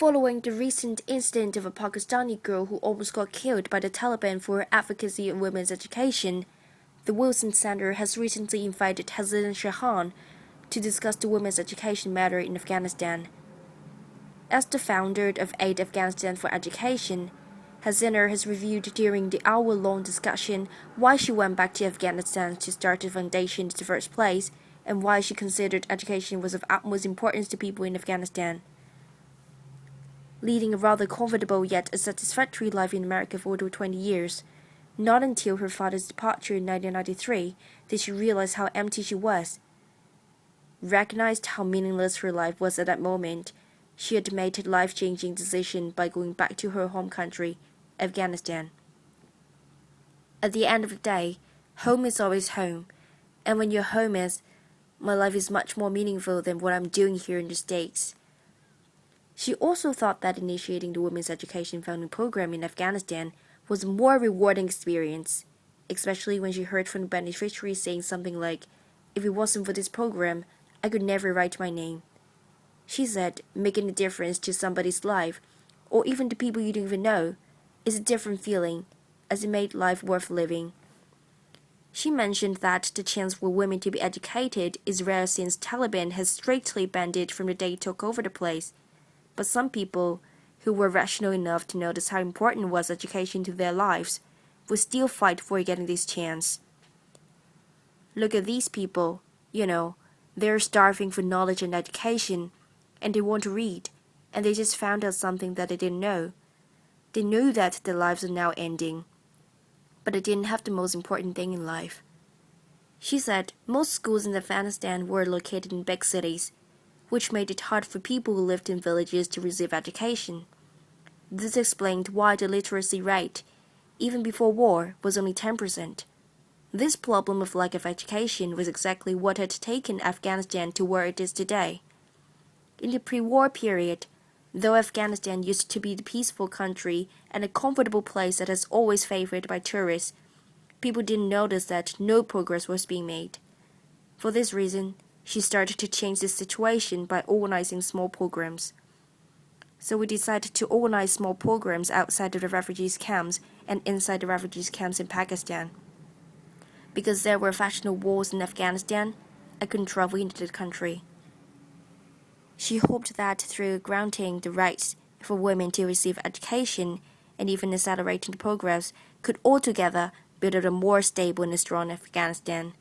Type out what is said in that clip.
Following the recent incident of a Pakistani girl who almost got killed by the Taliban for her advocacy of women's education, the Wilson Center has recently invited Hazina Shahan to discuss the women's education matter in Afghanistan. As the founder of Aid Afghanistan for Education, Hazina has reviewed during the hour-long discussion why she went back to Afghanistan to start the foundation in the first place and why she considered education was of utmost importance to people in Afghanistan. Leading a rather comfortable yet a satisfactory life in America for over 20 years, not until her father's departure in 1993 did she realize how empty she was. Recognized how meaningless her life was at that moment, she had made a life-changing decision by going back to her home country, Afghanistan. At the end of the day, home is always home, and when your home is, my life is much more meaningful than what I'm doing here in the States. She also thought that initiating the Women's Education Founding Program in Afghanistan was a more rewarding experience, especially when she heard from the beneficiaries saying something like, "If it wasn't for this program, I could never write my name." She said making a difference to somebody's life, or even to people you don't even know, is a different feeling, as it made life worth living. She mentioned that the chance for women to be educated is rare since Taliban has strictly banned it from the day it took over the place. But some people, who were rational enough to notice how important was education to their lives, would still fight for getting this chance. Look at these people, they're starving for knowledge and education, and they want to read, and they just found out something that they didn't know. They knew that their lives are now ending, but they didn't have the most important thing in life. She said most schools in Afghanistan were located in big cities, which made it hard for people who lived in villages to receive education. This explained why the literacy rate, even before war, was only 10%. This problem of lack of education was exactly what had taken Afghanistan to where it is today. In the pre-war period, though Afghanistan used to be the peaceful country and a comfortable place that is always favored by tourists, people didn't notice that no progress was being made. For this reason, she started to change the situation by organizing small programs. So we decided to organize small programs outside of the refugees camps and inside the refugees camps in Pakistan. Because there were factional wars in Afghanistan, I couldn't travel into the country. She hoped that through granting the rights for women to receive education and even accelerating the progress could altogether build a more stable and strong Afghanistan.